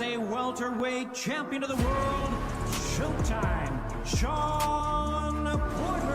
a welterweight champion of the world, Showtime, Shawn Porter.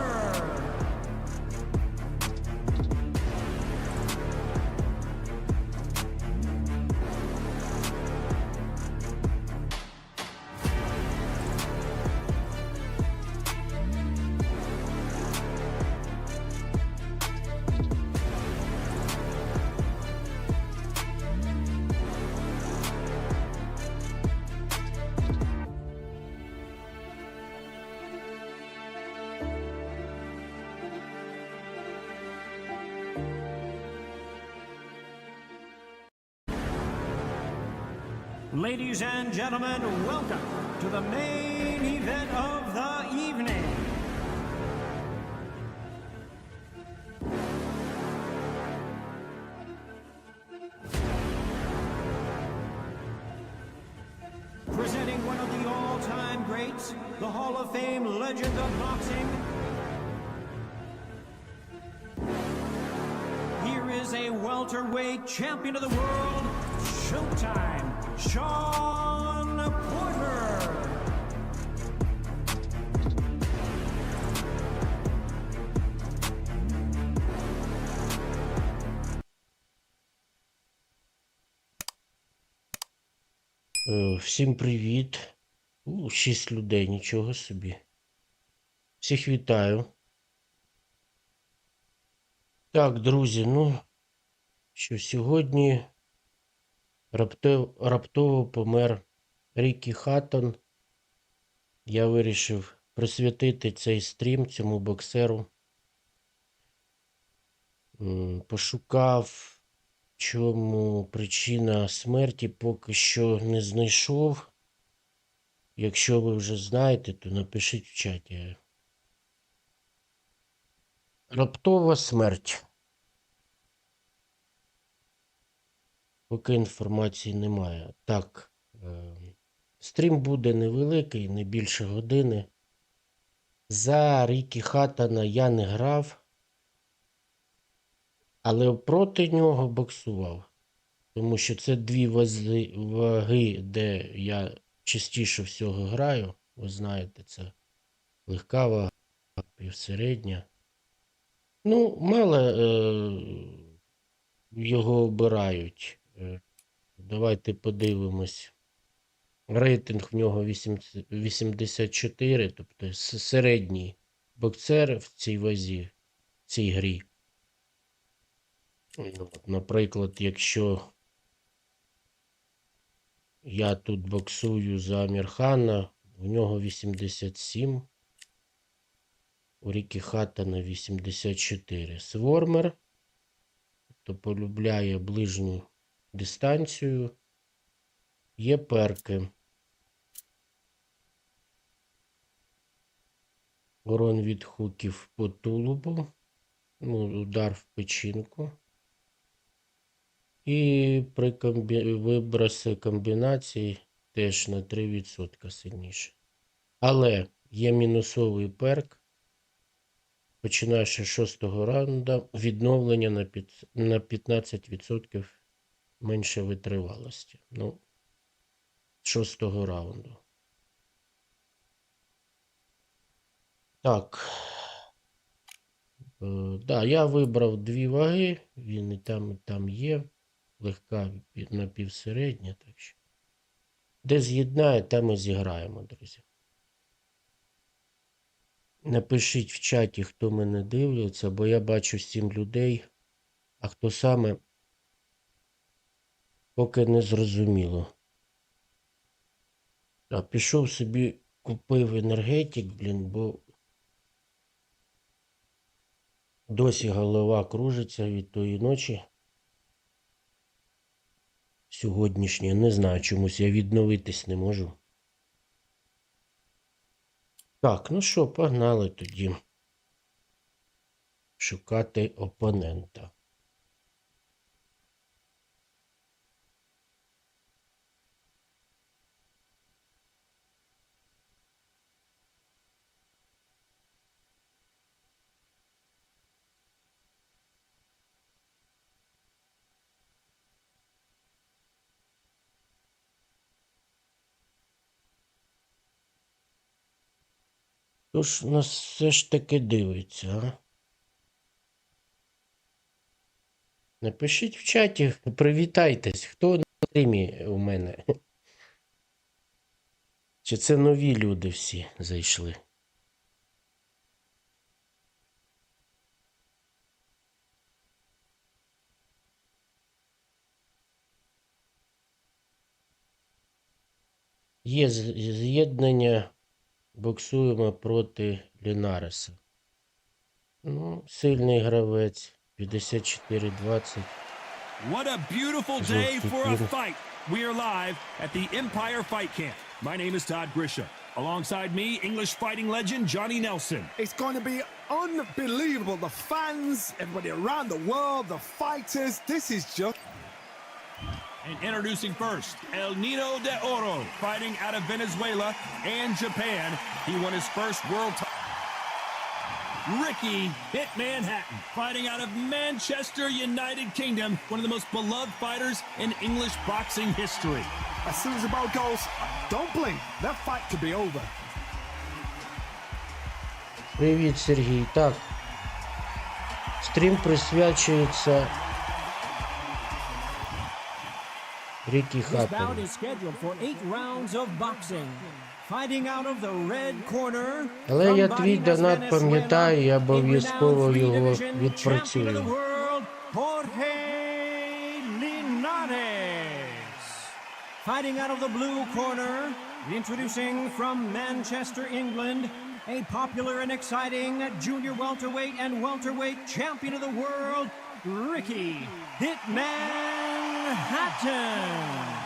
Ladies and gentlemen, welcome to the main event of the evening. Presenting one of the all-time greats, the Hall of Fame legend of boxing, here is a welterweight champion of the world, Showtime, Shawn Porter. Всім привіт. 6 людей, нічого собі. Всіх вітаю. Так, друзі, що сьогодні раптово помер HATTON. Я вирішив присвятити цей стрім цьому боксеру. Пошукав, чому причина смерті, поки що не знайшов. Якщо ви вже знаєте, то напишіть в чаті. Раптова смерть. Поки інформації немає. Так, стрім буде невеликий, не більше години. За HATTONа я не грав, але проти нього боксував. Тому що це дві ваги, де я частіше всього граю. Ви знаєте, це легка вага, півсередня. Мало його обирають. Давайте подивимось. Рейтинг в нього 84, тобто середній боксер в цій вазі, в цій грі. Наприклад, якщо я тут боксую за Амірхана, в нього 87, у HATTONа 84. Свормер, тобто полюбляє ближню дистанцію. Є перки. Урон від хуків по тулубу. Удар в печінку. І при виброси комбінацій теж на 3% сильніше. Але є мінусовий перк. Починаючи з 6-го раунду, відновлення на 15% менше витривалості. З 6-го раунду. Так. Я вибрав дві ваги. Він і там є. Легка напівсередня. Так що. Де з'єднає, там і зіграємо, друзі. Напишіть в чаті, хто мене дивиться, бо я бачу 7 людей, а хто саме, поки не зрозуміло. Пішов собі, купив енергетик, бо досі голова кружиться від тої ночі. Сьогоднішнє, не знаю, чомусь я відновитись не можу. Так, погнали тоді шукати опонента. Хто ж нас все ж таки дивиться, а? Напишіть в чаті, привітайтесь, хто на стрімі у мене. Чи це нові люди всі зайшли? Є з'єднання, боксуємо проти Лінареса. Ну, сильний гравець, 54-20. What a beautiful day for a fight. We are live at the Empire Fight Camp. My name is Todd Grisha. Alongside me, English fighting legend Johnny Nelson. It's going to be unbelievable. The fans, everybody around the world, the fighters. This is just... And introducing first, El Nino de Oro, fighting out of Venezuela and Japan. He won his first world title. Ricky Hitman Hatton, fighting out of Manchester, United Kingdom, one of the most beloved fighters in English boxing history. As soon as the bell goes, don't blink. That fight could be over. Привіт, Сергій. Так, стрім присвячується Рікі This bout Хаттону. is scheduled for 8 rounds of boxing. Fighting out of the red corner. Але я from твій Barinas, донат пам'ятаю, я Venezuela, обов'язково in renowned його three-division champion of the відпрацюю. world, Jorge Linares. Fighting out of the blue corner, introducing from Manchester, England, a popular and exciting junior welterweight and welterweight champion of the world, Ricky Hitman Hatton.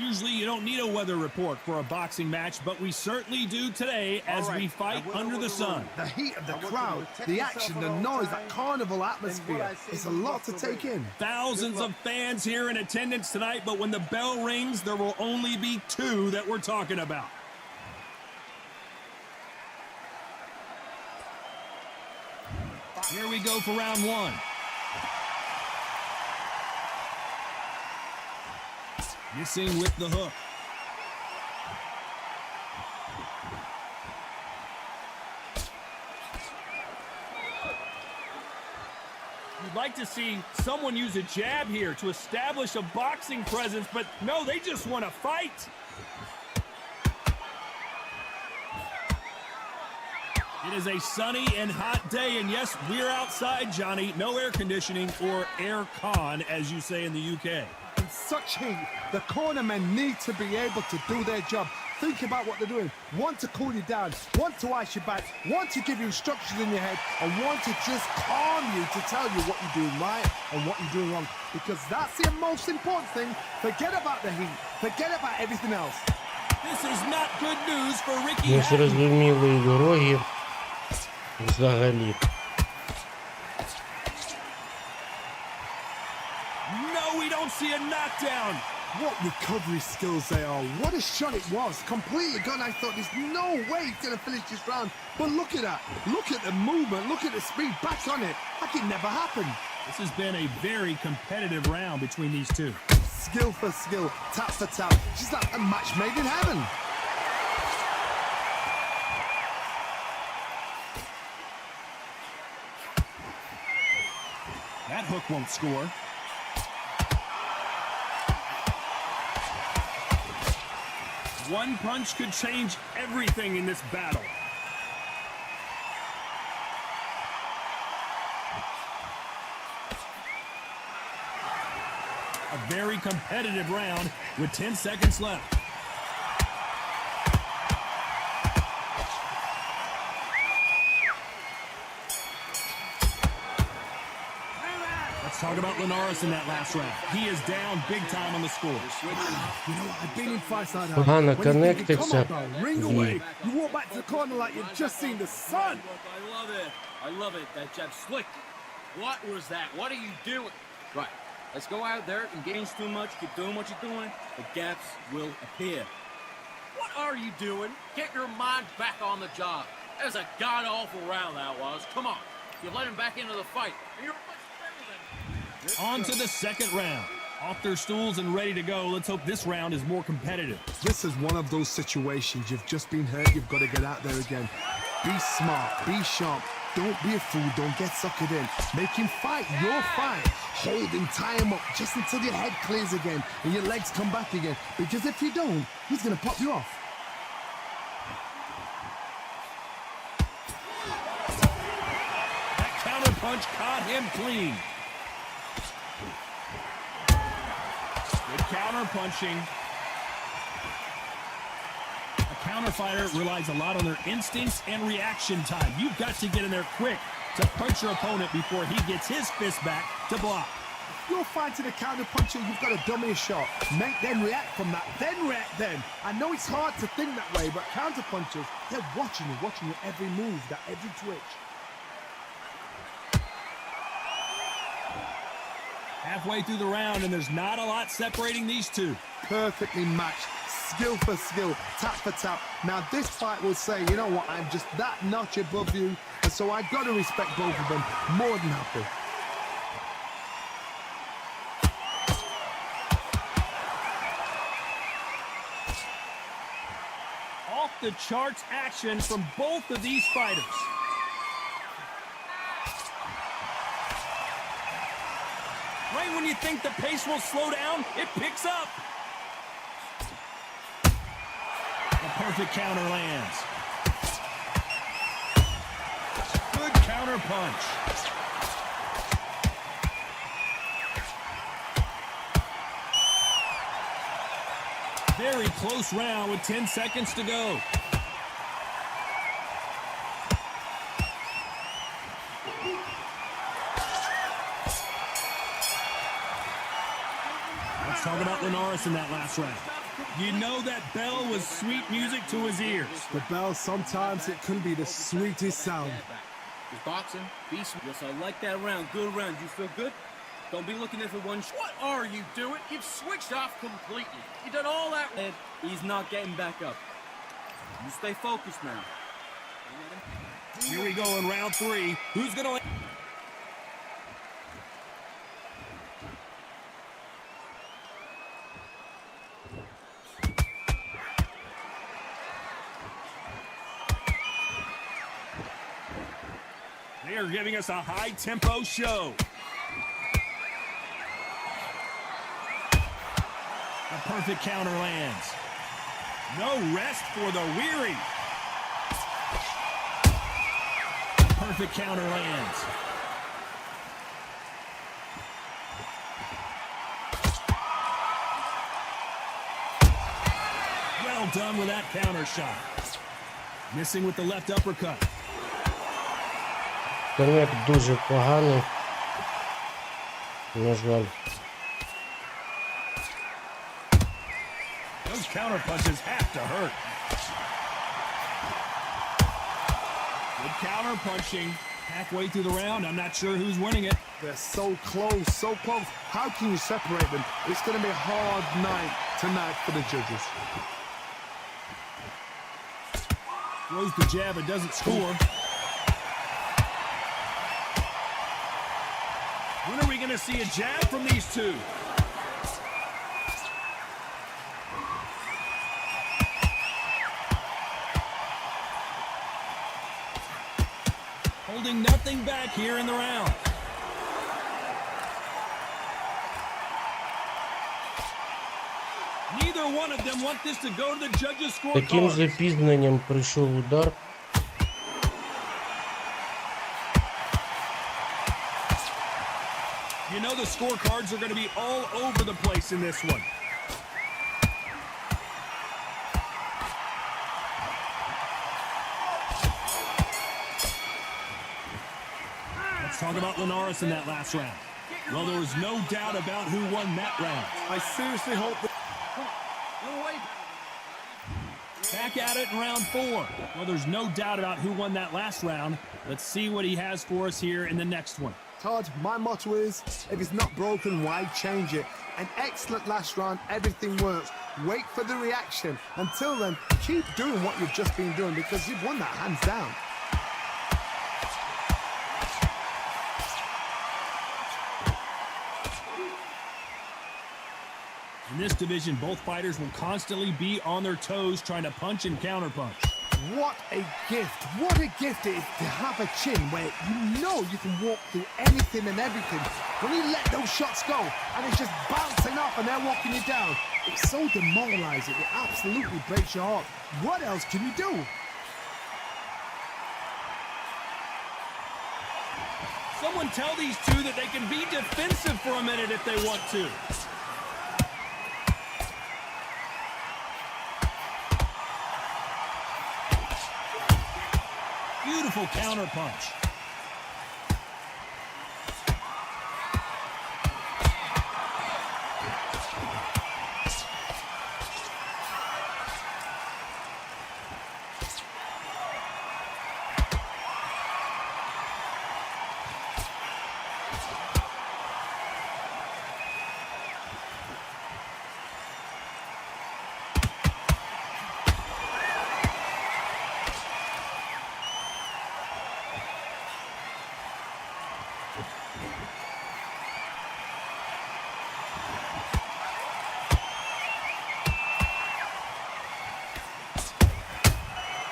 Usually you don't need a weather report for a boxing match, but we certainly do today as we fight under the sun. The heat of the crowd, the action, the noise, that carnival atmosphere. It's a lot to take in. Thousands of fans here in attendance tonight, but when the bell rings, there will only be 2 that we're talking about. Here we go for round 1. Missing with the hook. You'd like to see someone use a jab here to establish a boxing presence, but no, they just want to fight. It is a sunny and hot day, and yes, we're outside, Johnny. No air conditioning or air con, as you say in the UK. In such heat, the cornermen need to be able to do their job. Think about what they're doing. One to cool you down, one to ice you back, one to give you instructions in your head, and one to just calm you to tell you what you're doing right and what you're doing wrong. Because that's the most important thing. Forget about the heat. Forget about everything else. This is not good news for Ricky Не Hatton. зрозумілої дороги взагалі. No, we don't see a knockdown. What recovery skills they are. What a shot it was. Completely gone. I thought there's no way he's going to finish this round. But look at that. Look at the movement. Look at the speed. Back on it. Like it never happened. This has been a very competitive round between these 2. Skill for skill. Tap for tap. She's like a match made in heaven. That hook won't score. One punch could change everything in this battle. A very competitive round with 10 seconds left. Let's talk about Linares in that last round. He is down big time on the score. You know what? I've been in fights like that. Погано When you think you come коннектиться. up, bro, ring away. You walk back to the corner like you've just seen the sun. I love it. I love it. That jab slick. What was that? What are you doing? Right. Let's go out there, engage too much, keep doing what you're doing. The gaps will appear. What are you doing? Get your mind back on the job. That was a god-awful round, that was. Come on. You let him back into the fight. And you're much better than him. On to the second round. Off their stools and ready to go. Let's hope this round is more competitive. This is one of those situations. You've just been hurt. You've got to get out there again. Be smart. Be sharp. Don't be a fool. Don't get suckered in. Make him fight your fight. Hold him, tie him up just until your head clears again and your legs come back again. Because if you don't, he's going to pop you off. That counter punch caught him clean. Good counter punching. A counter fighter relies a lot on their instincts and reaction time. You've got to get in there quick to punch your opponent before he gets his fist back to block. You're fighting a counter puncher, you've got to dummy a shot. Make them react from that, then react then. I know it's hard to think that way, but counter punchers, they're watching you every move, that every twitch. Halfway through the round, and there's not a lot separating these two. Perfectly matched, skill for skill, tap for tap. Now this fight will say, you know what, I'm just that notch above you, and so I got to respect both of them more than happy. Off the charts action from both of these fighters. Right when you think the pace will slow down, it picks up. A perfect counter lands. Good counter punch. Very close round with 10 seconds to go. Let's talk about Linares in that last round. You know that bell was sweet music to his ears. The bell, sometimes it can be the sweetest sound. Just boxing, beast. Yes, I like that round. Good round. You feel good? Don't be looking at for one. What are you doing? You've switched off completely. You done all that. And he's not getting back up. You stay focused now. Here we go in round 3. Who's gonna... They are giving us a high-tempo show. A perfect counter lands. No rest for the weary. A perfect counter lands. Well done with that counter shot. Missing with the left uppercut. Коннект дуже поганий. На жаль. Those counter punches have to hurt. Good counter punching. Halfway through the round, I'm not sure who's winning it. They're so close, so close. How can you separate them? It's going to be a hard night tonight for the judges. Throws the jab and doesn't score. When are we going to see a jab from these two? Holding nothing back here in the round. Neither one of them want this to go to the judges' Таким scorecard. запізненням прийшов удар. You know the scorecards are going to be all over the place in this one. Let's talk about Linares in that last round. Well, there was no doubt about who won that round. I seriously hope that... Back at it in round 4. Well, there's no doubt about who won that last round. Let's see what he has for us here in the next one. Todd, my motto is, if it's not broken, why change it? An excellent last round, everything works. Wait for the reaction. Until then, keep doing what you've just been doing because you've won that hands down. In this division, both fighters will constantly be on their toes trying to punch and counterpunch. What a gift. What a gift it is to have a chin where you know you can walk through anything and everything. When you let those shots go and it's just bouncing off and they're walking you down, it's so demoralizing. It absolutely breaks your heart. What else can you do? Someone tell these two that they can be defensive for a minute if they want to. Beautiful counter punch.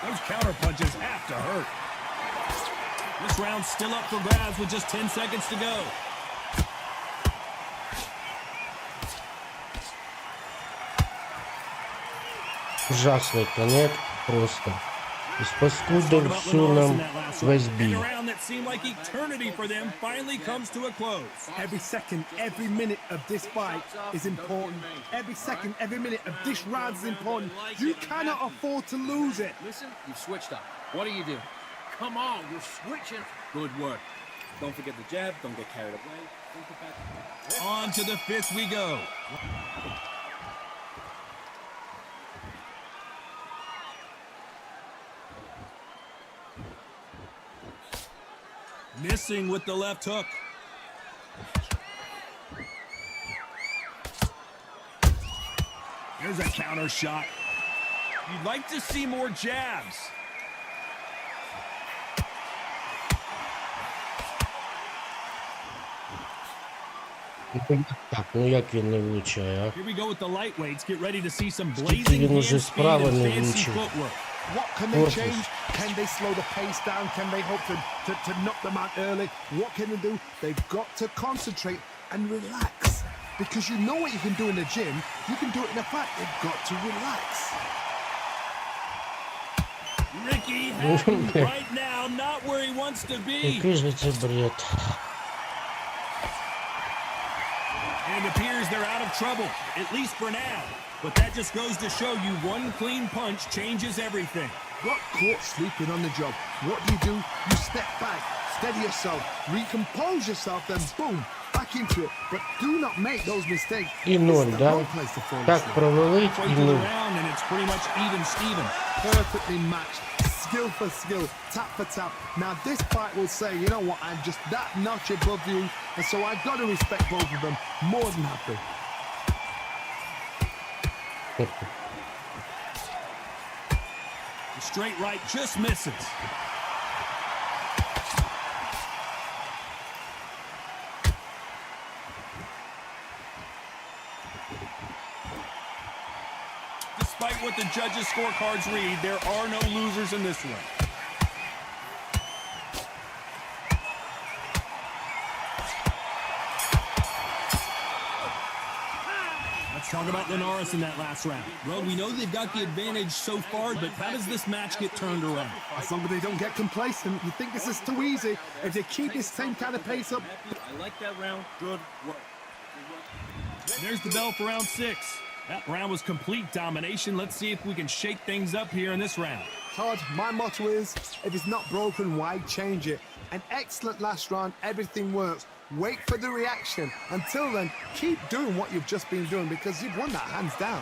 Those counter punches have to hurt. This round's still up for grabs with just 10 seconds to go. Ужасний конект просто. Испаскудил всю нам весь бій. A round that seemed like eternity for them finally comes to a close. Every second, every minute of this fight is important. Every second, every minute of this round is important. You cannot afford to lose it. Listen, you switched up. What do you do? Come on, you're switching. Good work. Don't forget the jab. Don't get carried away. Don't get back. On to the fifth we go. Missing with the left hook. Here's a counter shot. You'd like to see more jabs. Так, ну як він не влучає, а? Here we go with the lightweights. Get ready to see some Скільки blazing він hand уже speed справа and не fancy влучив. footwork. What can they Corpus. change? Can they slow the pace down? Can they hope to knock them out early? What can they do? They've got to concentrate and relax. Because you know what you can do in the gym, you can do it in a fight. They've got to relax. Ricky Hatton right now, not where he wants to be. Який же це бред. And it appears they're out of trouble, at least for now. But that just goes to show you one clean punch changes everything. Got caught sleeping on the job. What do? You step back, steady yourself, recompose yourself, then boom, back into it. But do not make those mistakes. І ноль, It's the да? wrong place to fall Так asleep. провалить і Right to the нуль. round, and it's pretty much even Steven. Perfectly matched, skill for skill, tap for tap. Now this fight will say, you know what, I'm just that notch above you, and so I've got to respect both of them. More than happy. The straight right just misses. Despite what the judges' scorecards read, there are no losers in this one. Let's talk about Linares in that last round. Well, we know they've got the advantage so far, but how does this match get turned around? As long as they don't get complacent, you think this is too easy. If they keep this same kind of pace up, I like that round. Good work. There's the bell for round 6. That round was complete domination. Let's see if we can shake things up here in this round. Todd, my motto is, if it's not broken, why change it? An excellent last round, everything works. Wait for the reaction. Until then, keep doing what you've just been doing because you've won that hands down.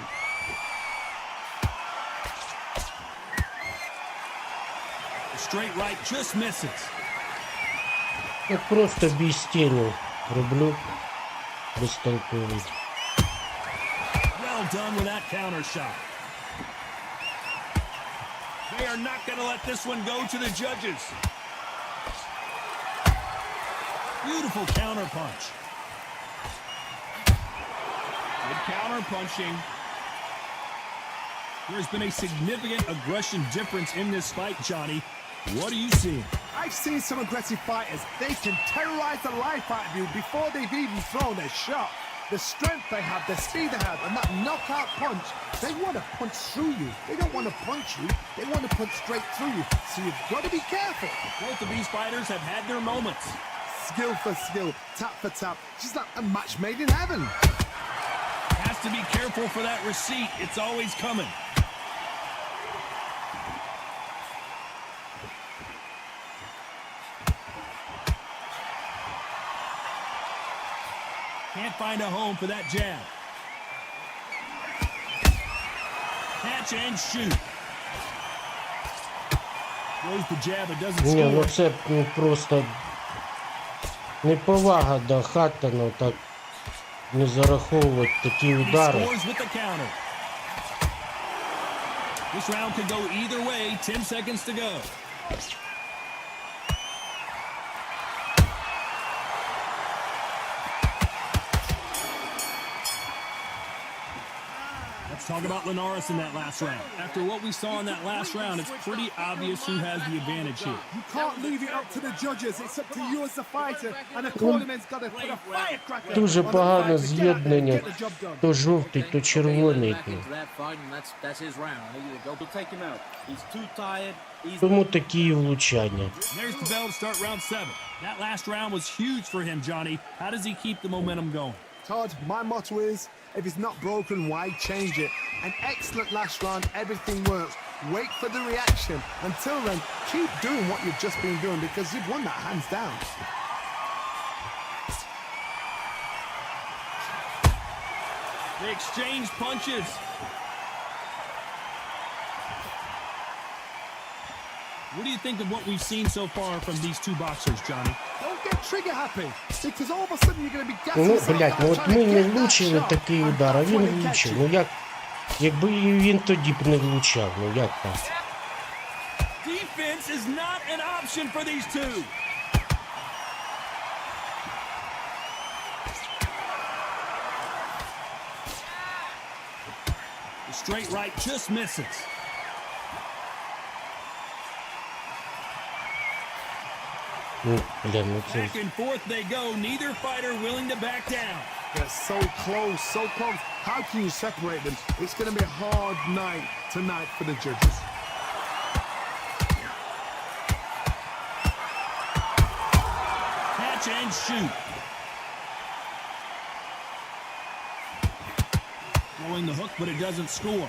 The straight right just misses. Я просто бій з тіню роблю безтолковий. Well done with that counter shot. They are not going to let this one go to the judges. Beautiful counter punch. Good counter punching. There's been a significant aggression difference in this fight, Johnny. What are you seeing? I've seen some aggressive fighters. They can terrorize the life out of you before they've even thrown their shot. The strength they have, the speed they have, and that knockout punch, they want to punch through you. They don't want to punch you. They want to punch straight through you. So you've got to be careful. Both of these fighters have had their moments. Skill for skill, tap for tap. She's like a match made in heaven. Has to be careful for that receipt. It's always coming. Can't find a home for that jab. Catch and shoot. Throws the jab, it doesn't Ні, ну score. це просто неповага до Хаттона, так не зараховувати такі He удари. scores with the counter. This round could go either way. 10 seconds to go. Let's talk about Linares in that last round. After what we saw in that last round, it's pretty obvious who has the advantage here. You can't leave it up to the judges. It's up to you as the fighter. And the cornerman's got to put a firecracker Дуже on the погане fight to get out there and з'єднання. get the job done. То жовтий, то червоний. Back into that fight, and that's his round. There you go. We'll take him out. He's too tired. He's Тому такі і влучання. There's the bell to start round 7. That last round was huge for him, Johnny. How does he keep the momentum going? Todd, my motto is, if it's not broken, why change it? An excellent last round, everything works. Wait for the reaction. Until then, keep doing what you've just been doing because you've won that hands down. They exchange punches. What do you think of what we've seen so far from these two boxers, Johnny? Don't get trigger happy because all of a sudden you're going to be gassing Ну, yourself блядь, out ну от trying ми to не get that влучили shot. такий удар, а And він that's when they catch влучив. you. Ну як, якби він тоді б не влучав, ну як так? Defense is not an option for these two. The straight right just misses. Ну, бля, ну це... Back and forth they go. Neither fighter willing to back down. They're so close, so close. How can you separate them? It's going to be a hard night tonight for the judges. Catch and shoot. Throwing the hook, but it doesn't score.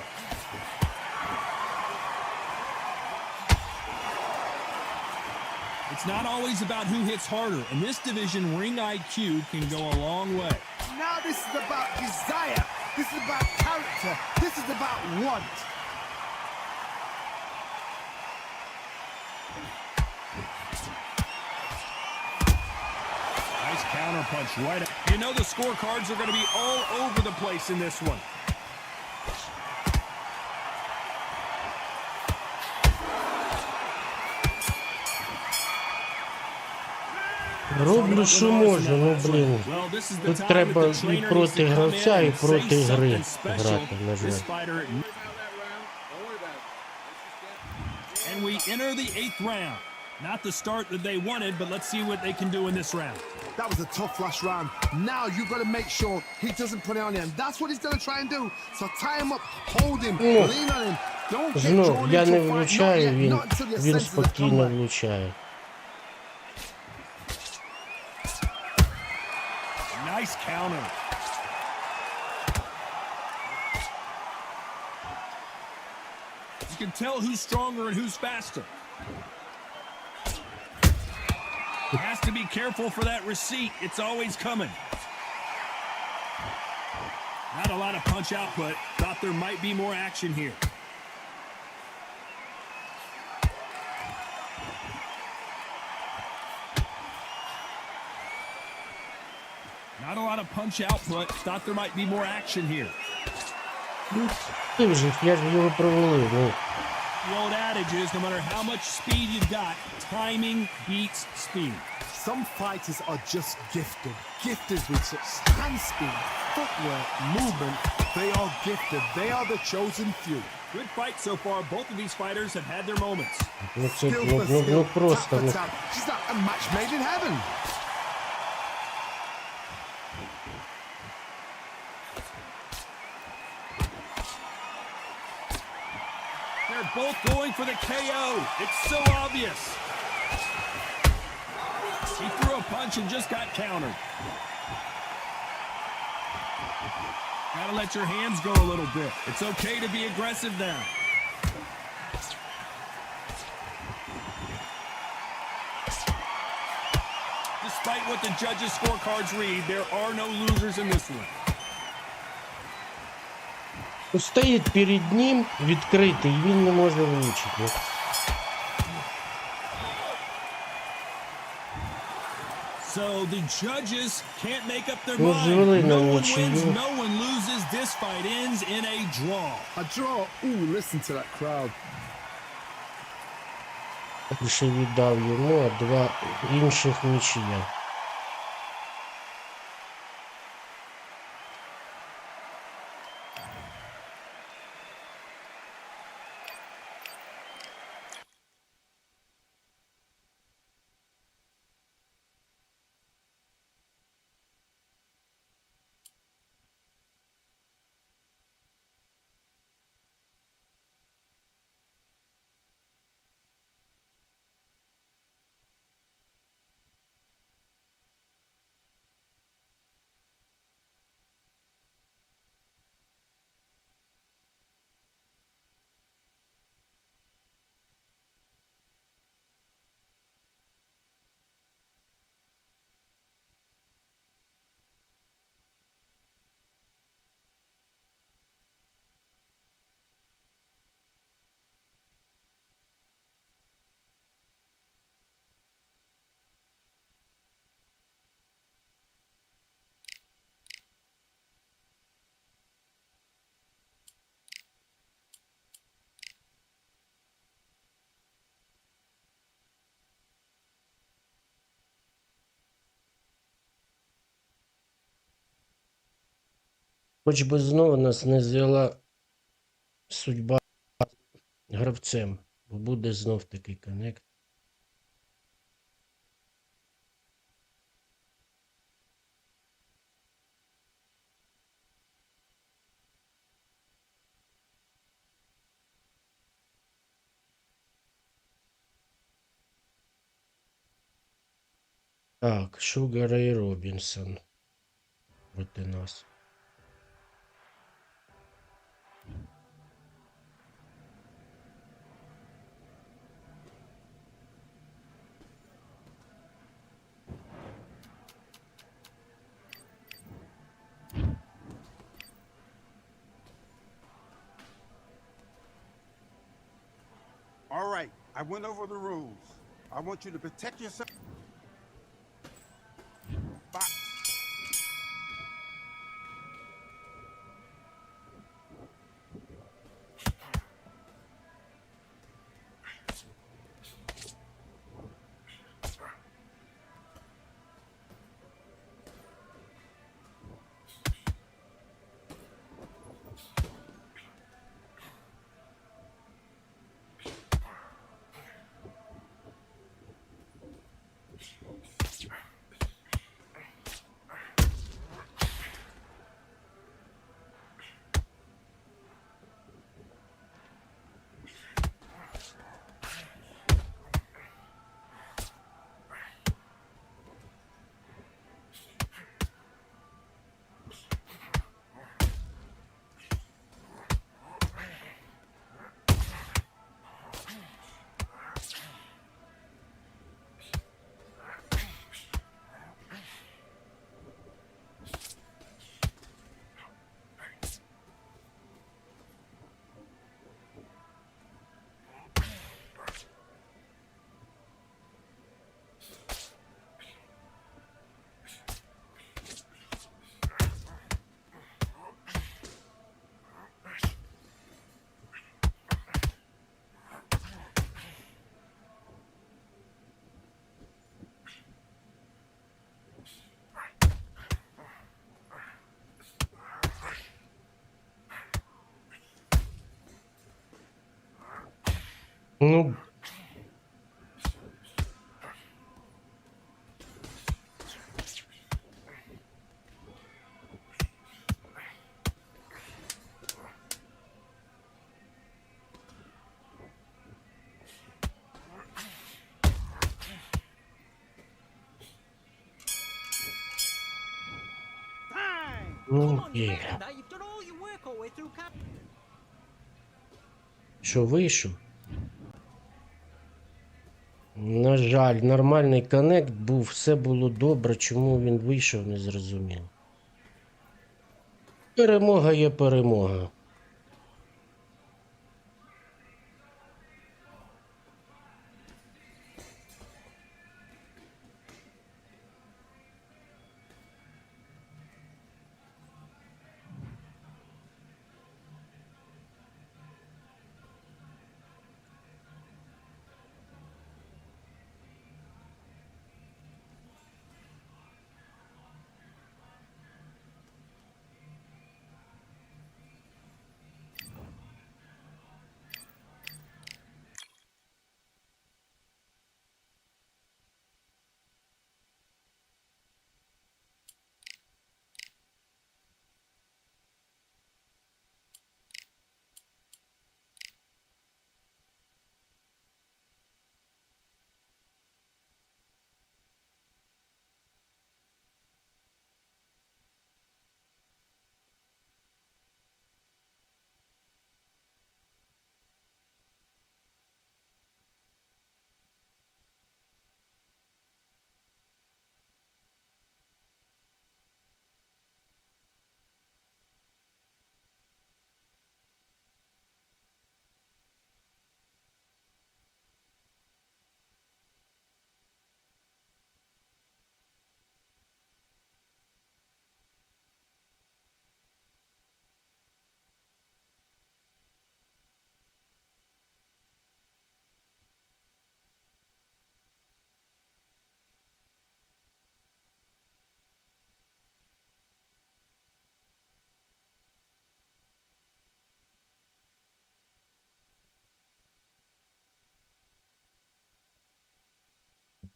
It's not always about who hits harder. In this division, ring IQ can go a long way. Now this is about desire. This is about character. This is about want. Nice counter punch right up. You know the scorecards are going to be all over the place in this one. Роблю, що можу, ну блін. Well, this is the Тут time треба that the і trainer проти needs to come гравця, in і and проти say гри something special. грати, на This жаль. fighter. And we enter the 8th round. Not the start that they wanted, but let's see what they can do in this round. That was a tough last round. Now you've got to make sure he doesn't put it on him. That's what he's going to try and do. So tie him up, hold him, lean on him. Don't get Знов, drawn я into не a fight. Not влучаю, yet, він, not until your він senses have come спокійно back. влучає. Nice counter. You can tell who's stronger and who's faster. Has to be careful for that receipt. It's always coming. Not a lot of punch output. Thought there might be more action here. Not a lot of punch output. Thought there might be more action here. Ти вже, я ж його провалив, ну. The old adage is no matter how much speed you've got, timing beats speed. Some fighters are just gifted. Gifted with such hand speed, footwork, movement. They are gifted. They are the chosen few. Good fight so far. Both of these fighters have had their moments. Ну це, Skill for skill, ну tap просто, for ну. tap. She's like a match made in heaven. They're both going for the KO. It's so obvious. He threw a punch and just got countered. Gotta let your hands go a little bit. It's okay to be aggressive now. Despite what the judges' scorecards read, there are no losers in this one. Стоїть перед ним відкритий, він не може влучити. So the judges can't make up their Ну, mind. звели No на one wins, нічию. no one loses. This fight ends in a draw. A draw. Ooh, listen to that crowd. Лише віддав йому, а два інших нічия. Хоч би знову нас не звела судьба гравцем, бо буде знов такий коннект. Так, Шугара і Робінсон проти нас. All right, I went over the rules. I want you to protect yourself. Box. Ну, ну, є. Що, вийшов? На жаль, нормальний коннект був, все було добре. Чому він вийшов, не зрозуміло. Перемога є перемога.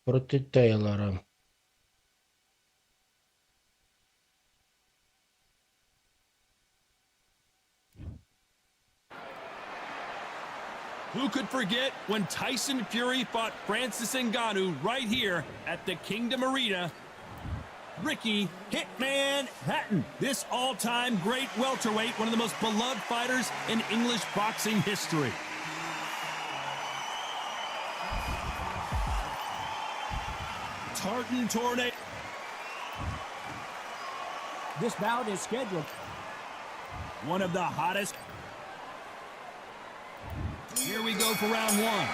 Проти Тейлора. Who could forget when Tyson Fury fought Francis Ngannou right here at the Kingdom Arena? Ricky Hitman Hatton, this all-time great welterweight, one of the most beloved fighters in English boxing history. Tartan Tornado. This bout is scheduled. One of the hottest. Here we go for round one.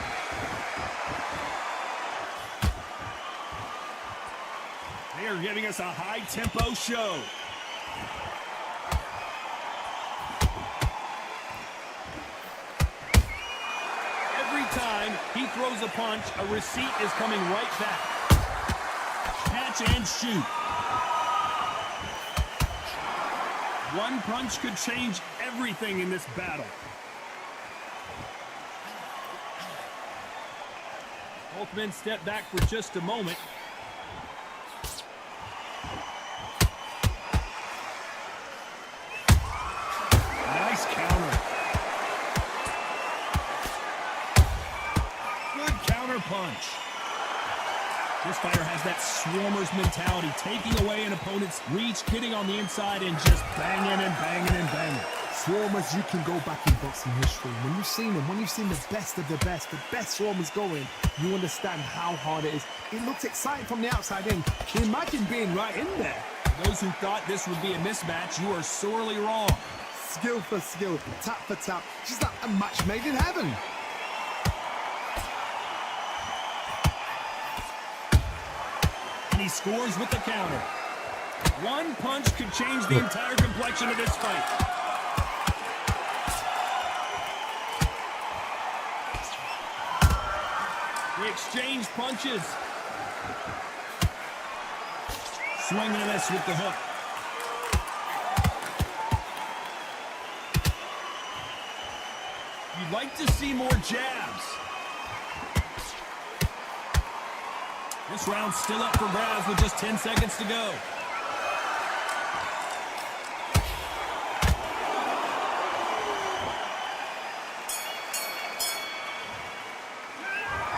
They are giving us a high-tempo show. Every time he throws a punch, a receipt is coming right back. Catch and shoot. One punch could change everything in this battle. Both men step back for just a moment. Nice counter. Good counter punch. This fighter has that swarmer's mentality, taking away an opponent's reach, getting on the inside and just banging and banging and banging. Swarmers, you can go back in boxing history. When you've seen them, when you've seen the best swarmers going, you understand how hard it is. It looks exciting from the outside in. Imagine being right in there. Those who thought this would be a mismatch, you are sorely wrong. Skill for skill, tap for tap. Just like a match made in heaven. And he scores with the counter. One punch could change the entire complexion of this fight. They exchange punches. Swing and a miss with the hook. You'd like to see more jabs. This round's still up for grabs with just 10 seconds to go.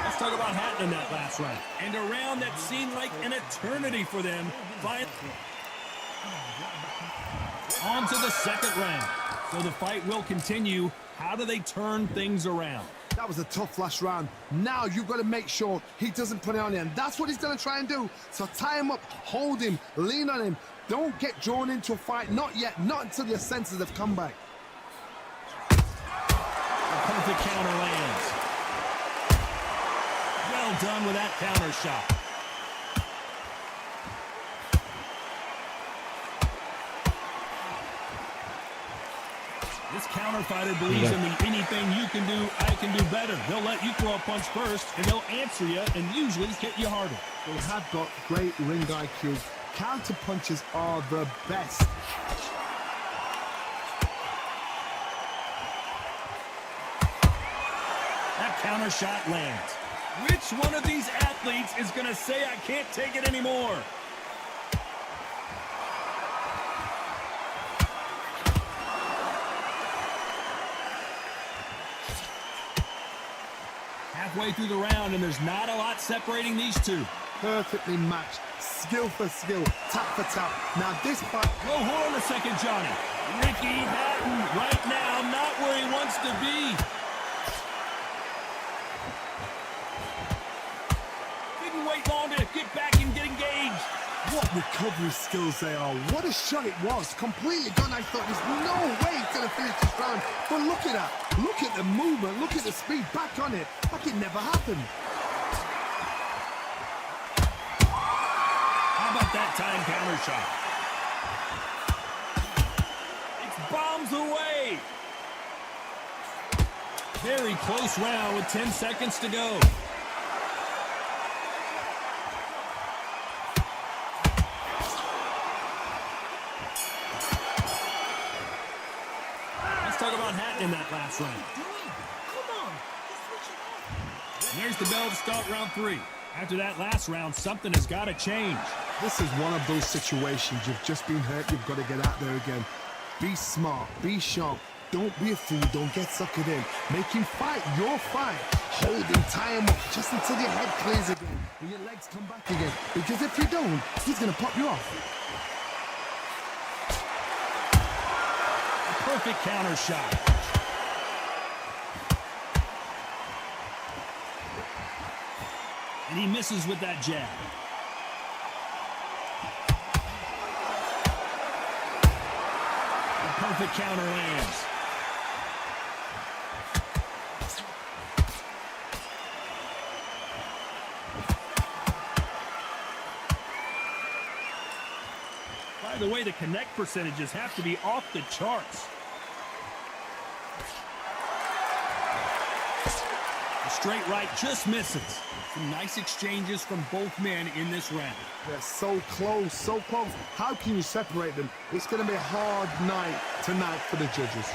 Let's talk about Hatton in that last round. And a round that seemed like an eternity for them. On to the second round. So the fight will continue. How do they turn things around? That was a tough last round. Now you've got to make sure he doesn't put it on you, and that's what he's going to try and do. So tie him up, hold him, lean on him. Don't get drawn into a fight. Not yet. Not until your senses have come back. A perfect counter lands. Well done with that counter shot. This counter fighter believes in the anything you can do, I can do better. They'll let you throw a punch first, and they'll answer you and usually hit you harder. They have got great ring IQ. Counter punches are the best. That counter shot lands. Which one of these athletes is going to say, I can't take it anymore? Halfway through the round, and there's not a lot separating these two. Perfectly matched. Skill for skill. Tap for tap. Now this fight... Whoa, hold on a second, Johnny. Ricky Hatton right now not where he wants to be. Didn't wait long to get back and get engaged. What recovery skills they are. What a shot it was. Completely done. I thought there's no way he's going to finish this round. But look at that. Look at the movement. Look at the speed. Back on it. Like it never happened. How about that time counter shot? It's bombs away. Very close round with 10 seconds to go. Talk about Hatton in that last round. And there's the bell to start round 3. After that last round, something has got to change. This is one of those situations. You've just been hurt. You've got to get out there again. Be smart. Be sharp. Don't be a fool. Don't get suckered in. Make him fight your fight. Hold him. Tie him up just until your head clears again and your legs come back again. Because if you don't, he's going to pop you off. Perfect counter shot. And he misses with that jab. The perfect counter lands. By the way, the connect percentages have to be off the charts. Straight right just misses. Some nice exchanges from both men in this round. They're so close, so close. How can you separate them? It's going to be a hard night tonight for the judges.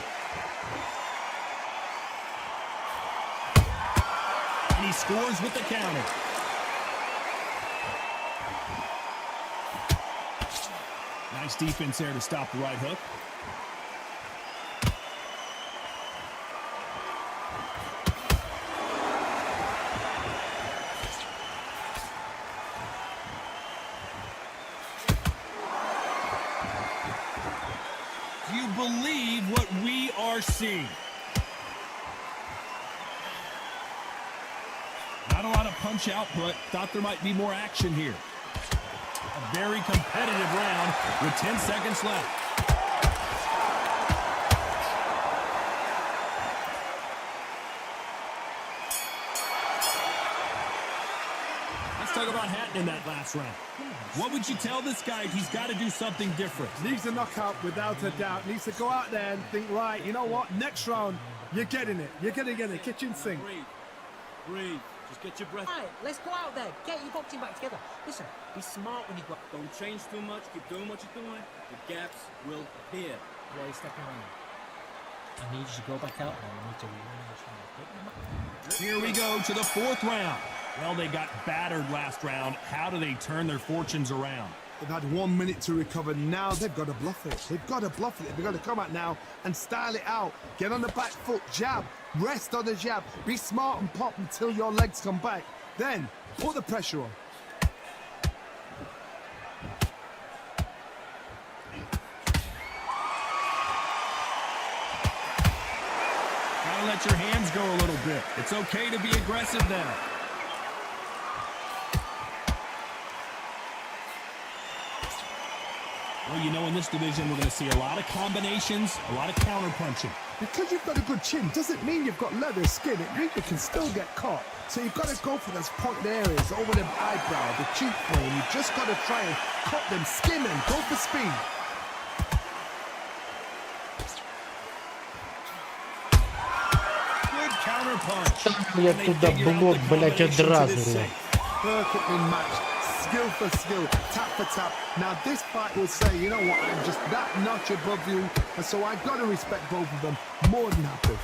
And he scores with the counter. Nice defense there to stop the right hook. Believe what we are seeing. Not a lot of punch output. Thought there might be more action here. A very competitive round with 10 seconds left. Let's talk about Hatton in that last round. What would you tell this guy if he's got to do something different? Needs a knockout without a doubt. Needs to go out there and think, right, you know what? Next round, you're getting it. You're going to get it. Kitchen sink. Breathe. Breathe. Just get your breath. All right, let's go out there. Get your boxing back together. Listen, be smart when you go. Don't change too much. Keep doing what you're doing. The gaps will appear. Why are you stepping around? I need you to go back out there. I need to rearrange. Here we go to the fourth round. Well, they got battered last round. How do they turn their fortunes around? They've had 1 minute to recover. Now they've got to bluff it. They've got to bluff it. They've got to come out now and style it out. Get on the back foot, jab, rest on the jab. Be smart and pop until your legs come back. Then put the pressure on. Gotta let your hands go a little bit. It's okay to be aggressive now. Well, you know, in this division, we're going to see a lot of combinations, a lot of counter-punching. Because you've got a good chin doesn't mean you've got leather skin. It means you can still get caught. So you've got to go for those pointed areas over the eyebrow, the cheekbone. You've just got to try and cut them, skin them, go for speed. Good counter-punch. Я туда блок, блядь, одразу. Perfectly matched. Skill for skill, tap for tap. Now this fight will say, you know what, I'm just that notch above you, and so I've got to respect both of them more than happy.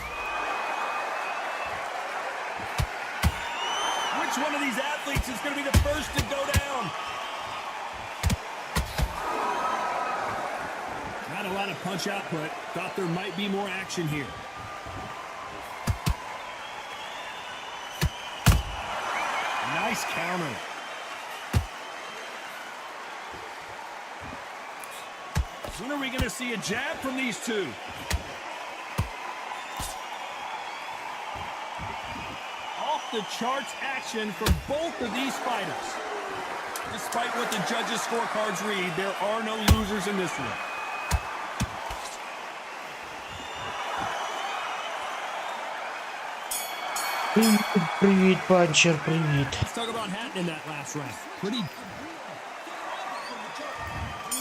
Which one of these athletes is going to be the first to go down? Not a lot of punch output. Thought there might be more action here. Nice counter. When are we going to see a jab from these two? Off the charts action from both of these fighters. Despite what the judges' scorecards read, there are no losers in this one. Привіт, панчер, привіт. Let's talk about Hatton in that last round. Pretty.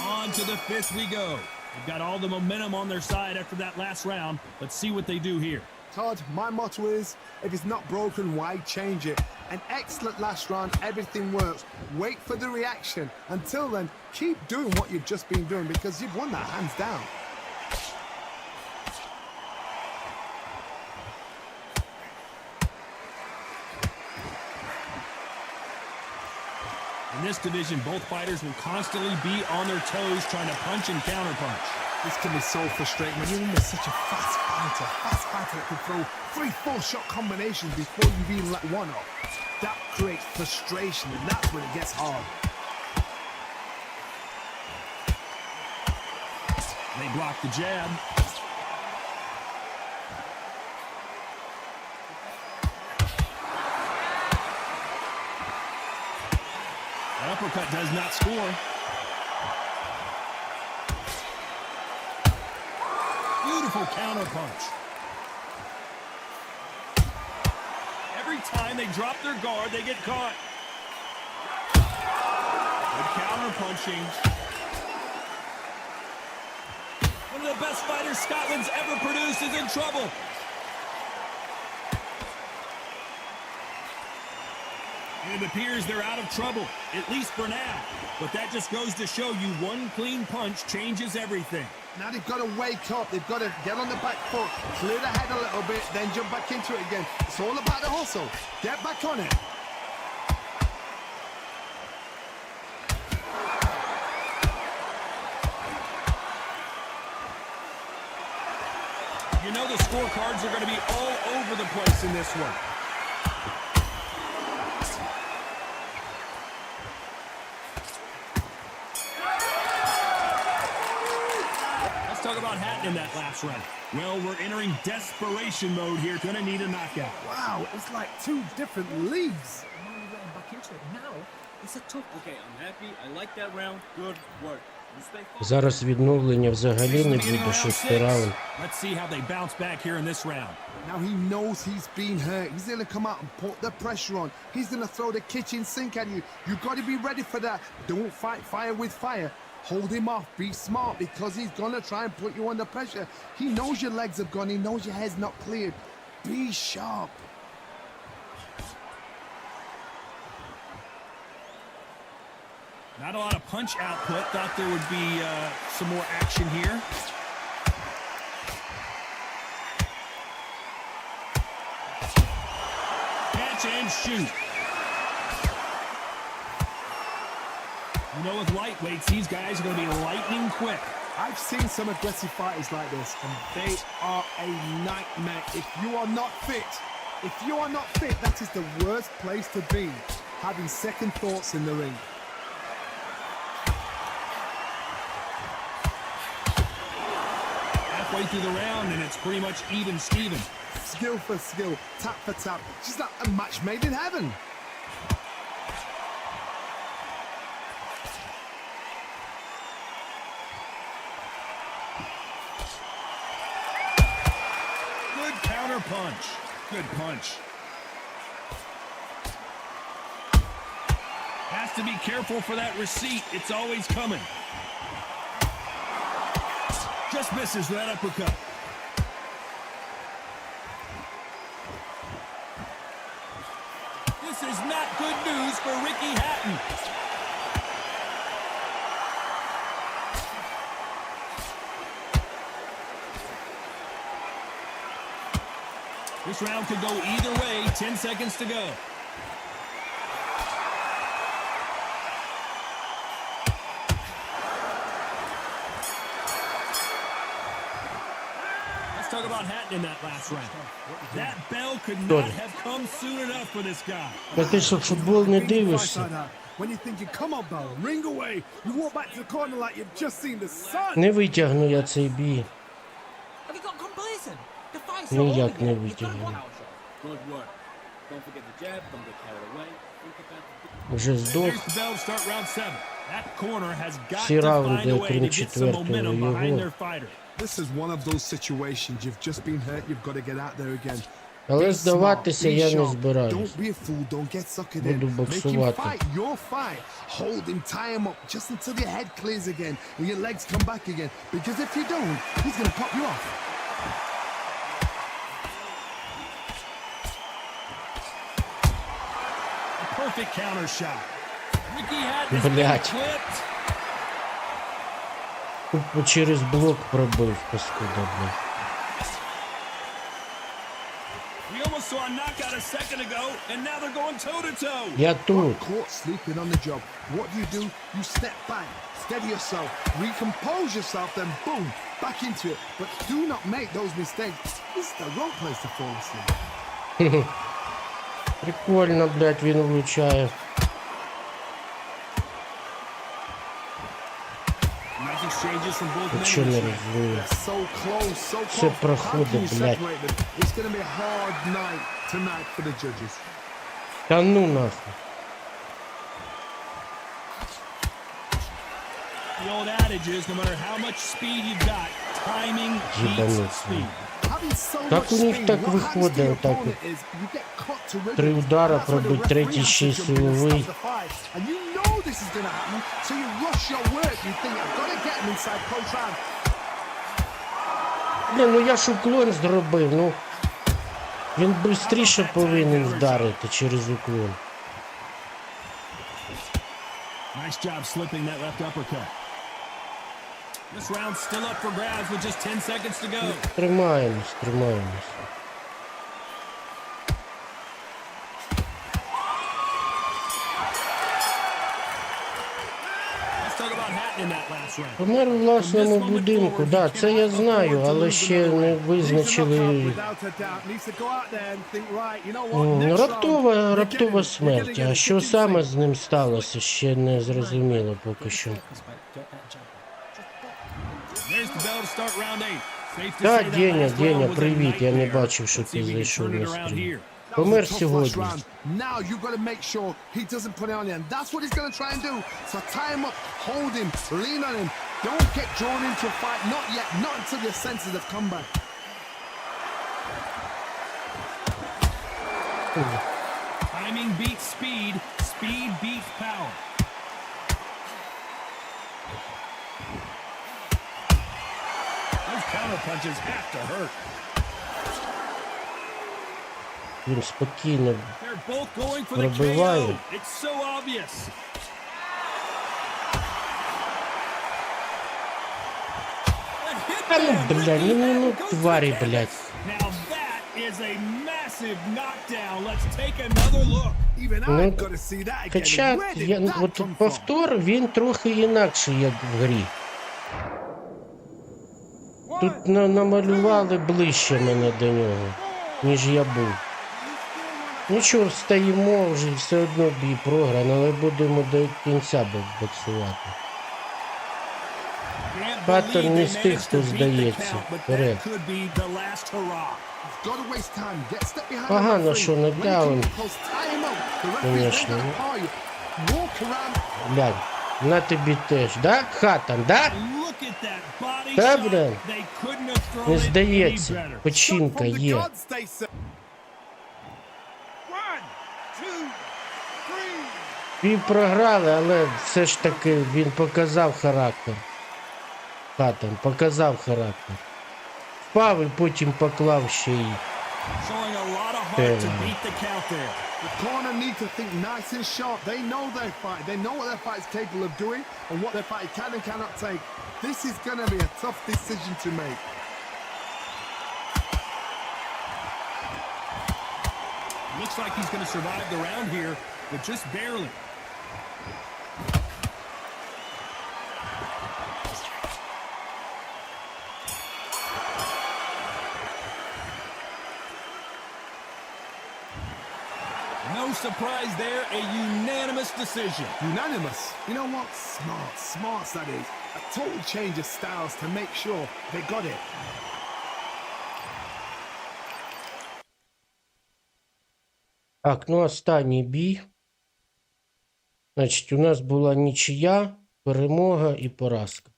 On to the fifth we go. They've got all the momentum on their side after that last round. Let's see what they do here. Todd, my motto is, if it's not broken, why change it? An excellent last round, everything works. Wait for the reaction. Until then, keep doing what you've just been doing because you've won that hands down. In this division, both fighters will constantly be on their toes trying to punch and counterpunch. This can be so frustrating when you're in such a fast fighter that can throw 3-4 shot combinations before you've even let one off. That creates frustration, and that's when it gets hard. They block the jab. That uppercut does not score. Beautiful counterpunch. Every time they drop their guard, they get caught. Good counterpunching. One of the best fighters Scotland's ever produced is in trouble. And it appears they're out of trouble, at least for now. But that just goes to show you one clean punch changes everything. Now they've got to wake up. They've got to get on the back foot, clear the head a little bit, then jump back into it again. It's all about the hustle. Get back on it. You know the scorecards are going to be all over the place in this one. Talk about Hatton in that last round. Well, we're entering desperation mode here. Gonna need a knockout. Wow, it's like two different leagues. I'm only getting back into it now. It's a tough. Okay, I'm happy. I like that round. Good work. You stay focused. Зараз відновлення взагалі не буде, шостий раунд. Let's see how they bounce back here in this round. Now he knows he's been hurt. He's going to come out and put the pressure on. He's going to throw the kitchen sink at you. You've got to be ready for that. Don't fight fire with fire. Hold him off. Be smart because he's going to try and put you under pressure. He knows your legs have gone. He knows your head's not cleared. Be sharp. Not a lot of punch output. Thought there would be some more action here. shoot. You know, with lightweights, these guys are going to be lightning quick. I've seen some aggressive fighters like this, and they are a nightmare. If you are not fit, that is the worst place to be, having second thoughts in the ring. Halfway through the round, and it's pretty much even Steven. Skill for skill, tap for tap. Just like a match made in heaven. Good counter punch. Good punch. Has to be careful for that receipt. It's always coming. Just misses with that uppercut. This is not good news for Ricky Hatton. This round could go either way. 10 seconds to go. Let's talk about Hatton in that last round. That bell could not have come soon enough for this guy. Та ти що, футбол не дивишся? When you're thinking, come on, Bell, ring away. You walk back to the corner like you've just seen the sun. Не витягну я цей бій. Have you got complacent? The fight's Ніяк не over. витягну. Good work. Don't forget the jab, don't get carried away. Think about the... Вже здох. Here's the bell to start round 7. That corner has got Всі to find раунди, a way to окрім get some четвертого, momentum behind його. their fighter. This is one of those situations. You've just been hurt. You've got to get out there again. Але Be здаватися smart, be я не sharp. збираюсь. Don't be a fool. Don't get suckered Буду in. Make him боксувати. fight your fight. Hold him, tie him up just until your head clears again and your legs come back again. Because if you don't, he's going to pop you off. A perfect counter shot. Ricky Hatton is being Блядь. clipped. Тупо через блок пробив, паскуда, блядь. We almost saw a knockout a second ago, and now they're going toe-to-toe. Я тут. Caught sleeping on the job. What do? You step back, steady yourself, recompose yourself, then boom, back into it. But do not make those mistakes. This is the wrong place to fall asleep. Прикольно, блядь, він влучає. Nice exchanges from both men. Що in не this round. розумію. So close, so close. Все How can you проходить, блядь. separate them? It's going to be a hard night tonight for the judges. Та ну нахуй. The old adage is, no matter how much speed you've got, timing beats Ебануться. speed. Having so Так much у них speed, так what happens to виходить, your отак opponent от. is you get cut to rhythm. 3 удара That's where the пробить, referee третій has to ще й jump in and силовий. stop the fight. And you know this is going to happen, so you rush your work. You think, I've got to get him inside close round. Бля, ну я ж уклон зробив, ну. Він швидше повинен вдарити через уклон. Nice job slipping that left uppercut. This round's still up for grabs with just 10 seconds to go. Тримаємось, тримаємось. Let's talk about Hatton in that last round. Помер у власному будинку, да, це я знаю, але ще не визначили. Without a doubt, needs to go out there and think, right, you know what, next round, Раптова смерть. А що саме з ним сталося, ще не зрозуміло поки що. There's the bell to start round 8. Safe to Та, say that Деня, last round Деня, was a привіт, я не nightmare. бачив, що Let's see ти if we can зайшов turn it на around стрім. here. That was a Помер tough last сьогодні. round. Now you've got to make sure he doesn't put it on you, and that's what he's going to try and do. So tie him up, hold him, lean on him. Don't get drawn into a fight. Not yet. Not until your senses have come back. Timing beats speed. Speed beats power. Those counter punches have to hurt. Він спокійно. They're both going for the Пробиває. KO. It's so obvious. Та ну, бля, ну тварі, блядь. Now that is a massive Massive knockdown. Let's take another look. Even I've got to see that again. Хоча Where did that от come from? повтор, він трохи інакший, як в грі. Тут намалювали ближче мене до нього, ніж я був. Нічого, встаємо, вже все одно бій програно, але будемо до кінця боксувати. Хаттон не з тих, хто здається. Вперед. Погано, що не даун. Звісно. Блядь, на тобі теж. Да? Хаттон, да? Та, блядь. Не здається. Печінка є. Бій програли, але все ж таки він показав характер. Хаттон показав характер. Впав і потім поклав ще й. The corner need to think nice and sharp. They know their fight. They know what their fight is capable of doing and what their fight can and cannot take. This is going to be a tough decision to make. Looks like he's going to survive the round here, but just barely. No surprise there, a unanimous decision. Unanimous. You know what? Smart. Smarts, that is. A total change of styles to make sure they got it. Так, ну останній бій. Значить, у нас була нічия, перемога і поразка.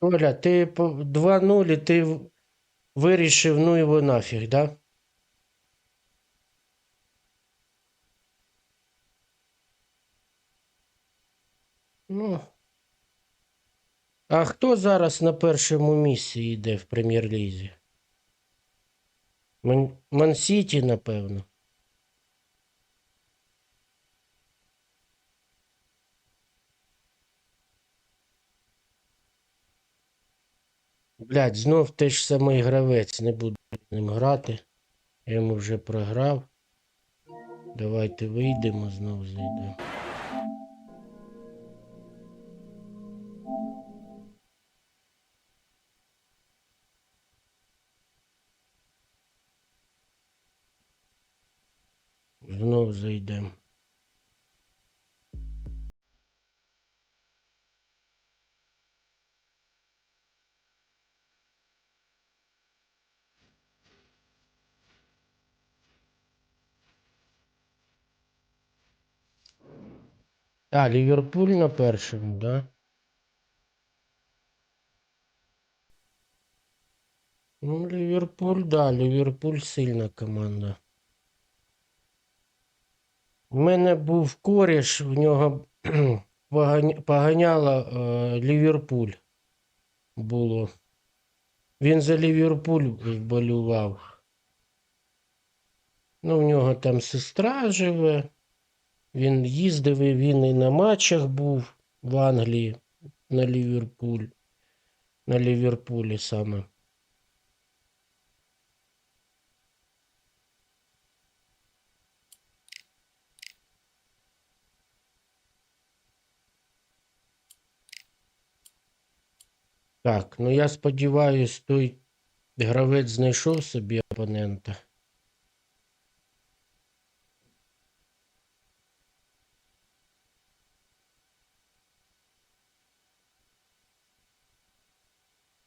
Оля, ти 2-0, ти вирішив, ну його нафіг, да? Ну. А хто зараз на першому місці йде в прем'єр-лізі? Ман-Сіті, напевно. Блядь, знов той ж самий гравець, не буду з ним грати. Я йому вже програв. Давайте вийдемо, знов зайдемо. Знов зайдемо. А, Ліверпуль на першому, да? Ну, Ліверпуль, да, Ліверпуль сильна команда. У мене був кореш, в нього поганяло Ліверпуль було. Він за Ліверпуль вболівав. Ну, в нього там сестра живе. Він їздив, і він і на матчах був в Англії на Ліверпуль. На Ліверпулі саме. Так, ну я сподіваюсь, той гравець знайшов собі опонента.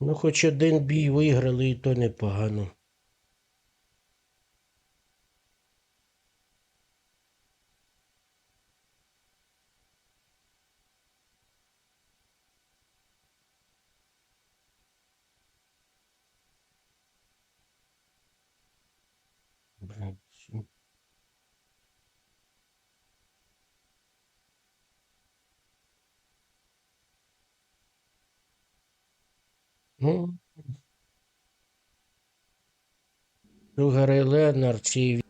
Ну, хоч один бій виграли, і то непогано. Ну, Шугар і Ленар, чиї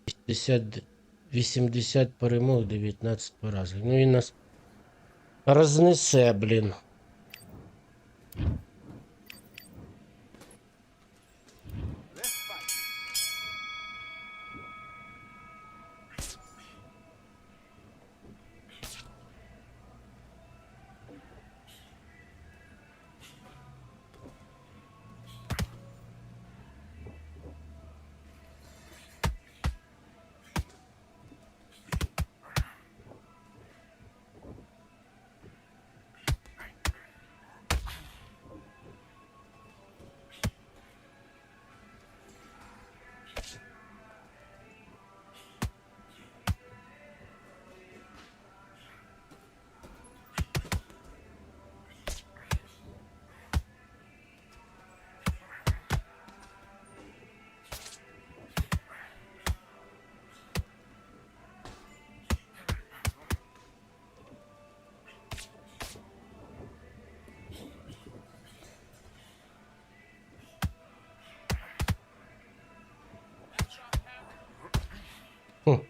80 перемог, 19 поразок. Ну і нас рознесе, блін. Хм.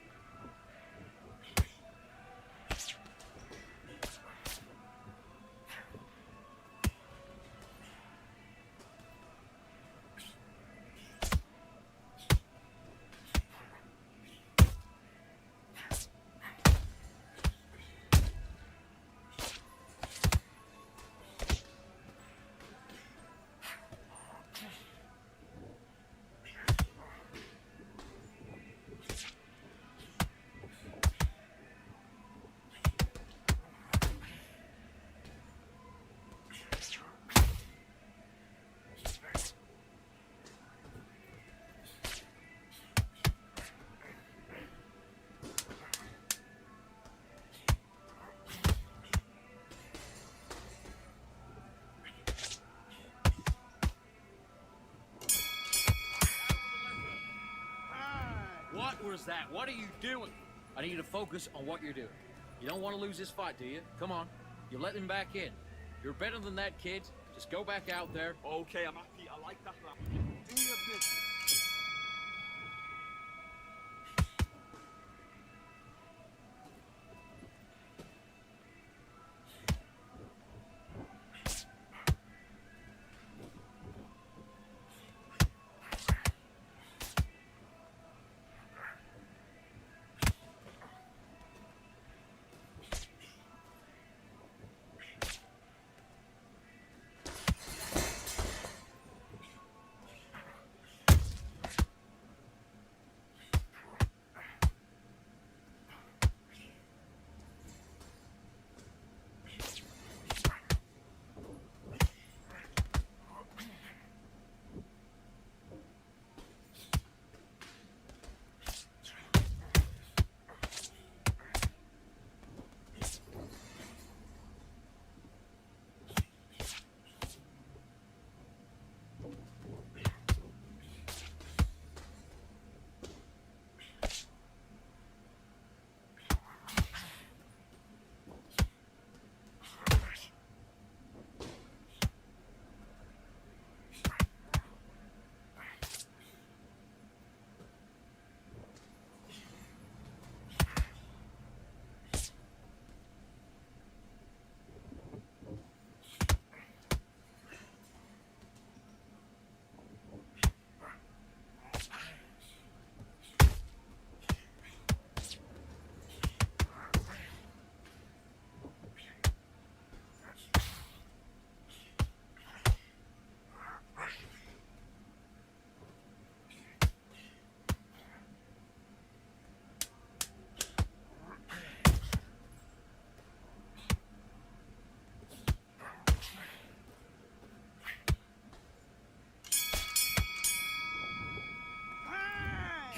What was that? What are you doing? I need you to focus on what you're doing. You don't want to lose this fight, do you? Come on. You let him back in. You're better than that, kid. Just go back out there. Okay, I'm happy. I like that. Do your business.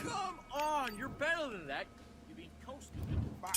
Come on, you're better than that. You've been coasting. Back.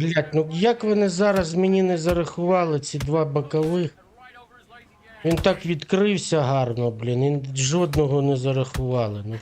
Блядь, ну як вони зараз мені не зарахували ці два бокових? Він так відкрився гарно, блін, і жодного не зарахували. Ну.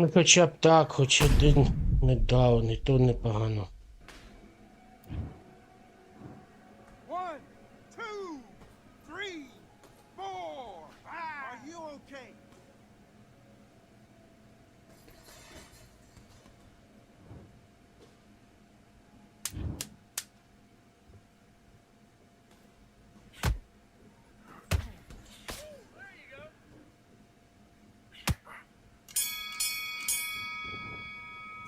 Ну хоча б так, хоч один нокдаун, і то непогано. 1, 2, 3, 4, 5. Are you okay?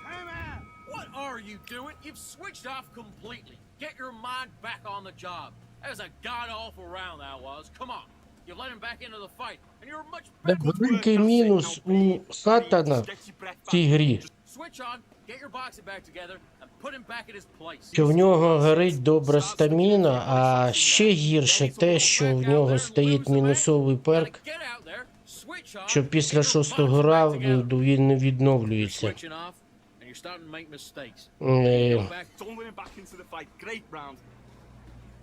Time out. What are you doing? You've switched off completely. Get your mind back on the job. That was a god-awful round, that was. Come on. You let him back into the fight, and you're much better. Великий мінус у Хаттона в цій грі, Switch on, get your boxing back together, and put him back in his place. що в нього горить добра стаміна, а ще гірше те, що в нього стоїть мінусовий перк, Get out there, switch on, що після get your шостого boxing back раунду together. він не відновлюється. Switching off, and you're starting to make mistakes. Е, Go back, Stumbling back into the fight. Great round.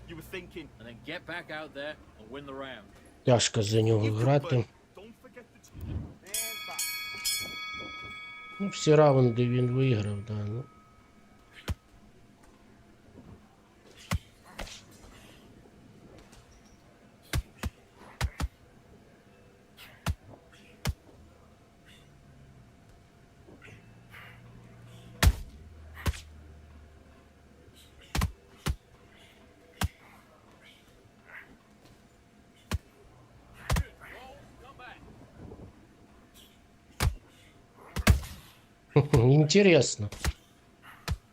You were thinking. and then get back out there and win the round. Тяжко за нього грати. Don't forget the And back. Ну, всі раунди він виграв, да, ну. Інтересно.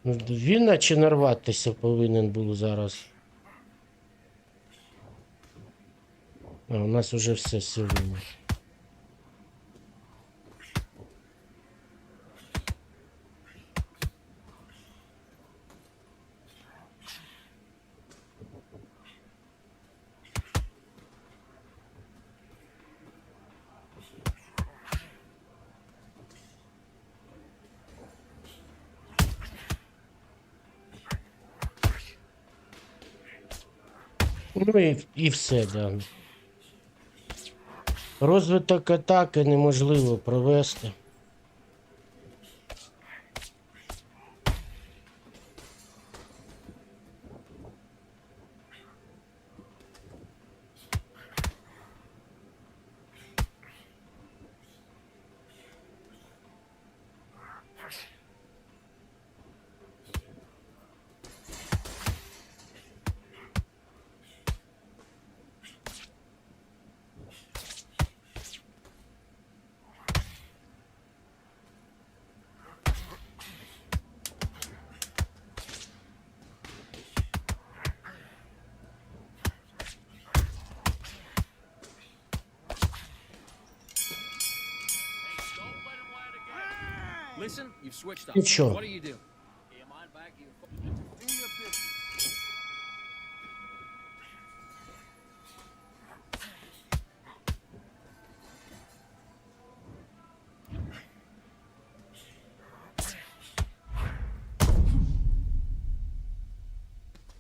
Ну, він наче нарватися повинен був зараз. А, у нас уже все сьогодні. Ну і все, да. Розвиток атаки неможливо провести. Listen, you've switched off. Нічого. What do you do? Get your mind back, you Do your business.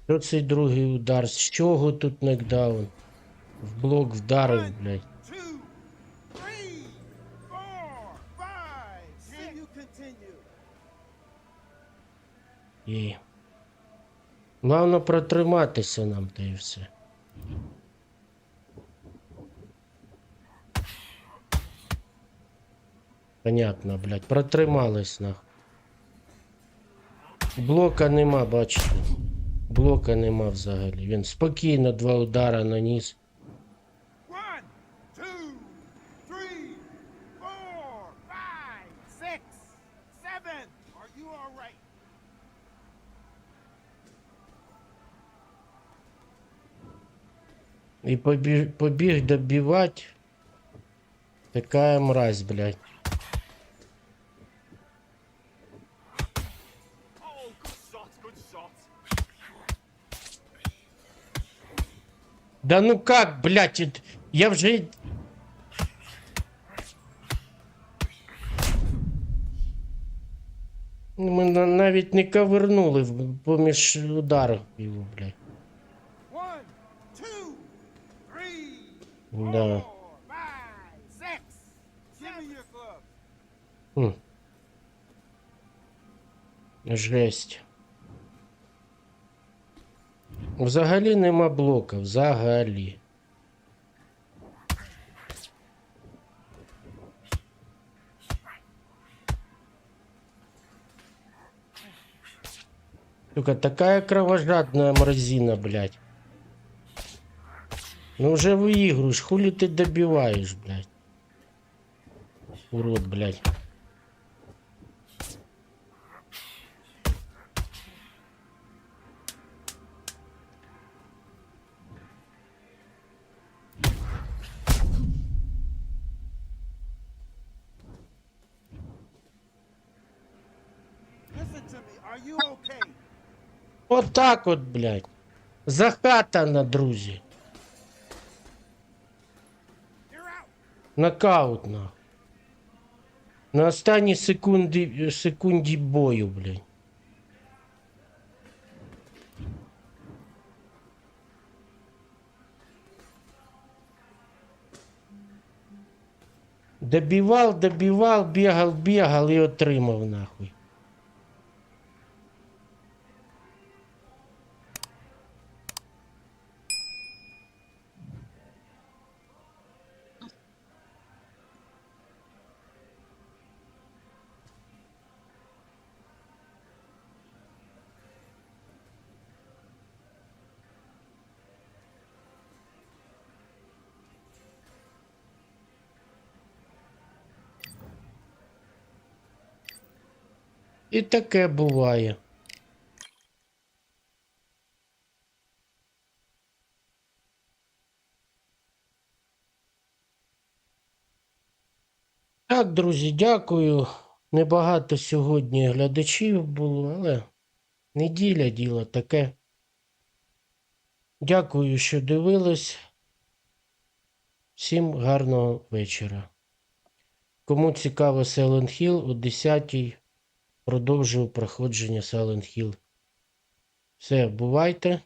Що цей другий удар? З чого тут нокдаун? В блок вдарив, блядь. 2, 3, 4, 5. Can you continue? І... Главное протриматися нам, та і все. Понятно, блядь. Протримались, нахуй. Блока нема, бачите. Блока нема взагалі. Він спокійно 2 удара наніс. 1, 2, 3, 4, 5, 6, 7. Are you all right? І побіг добивати. Така мразь, блядь. Oh, good shot, good shot. Да ну как, блядь, я вже... Ми навіть не ковернули поміж ударів його, блядь. 1, 2, 3, Да. 4, 5, 6. Give me your glove. Хм. Жесть. Взагалі нема блока, взагалі. Сука, такая кровожадная мразина, блядь. Ну уже выигрываешь, хули ты добиваешь, блядь. Урод, блядь. Listen to me. Are you okay? Вот так вот, блядь. Захатано, друзі. You're out. Нокаут, нахуй. На останній секунді бою, блядь. Добивал, бегал и отримав, нахуй. І таке буває. Так, друзі, дякую. Небагато сьогодні глядачів було, але неділя діло таке. Дякую, що дивились. Всім гарного вечора. Кому цікаво Silent Hill, о 10-й продовжую проходження Silent Hill. Все, бувайте.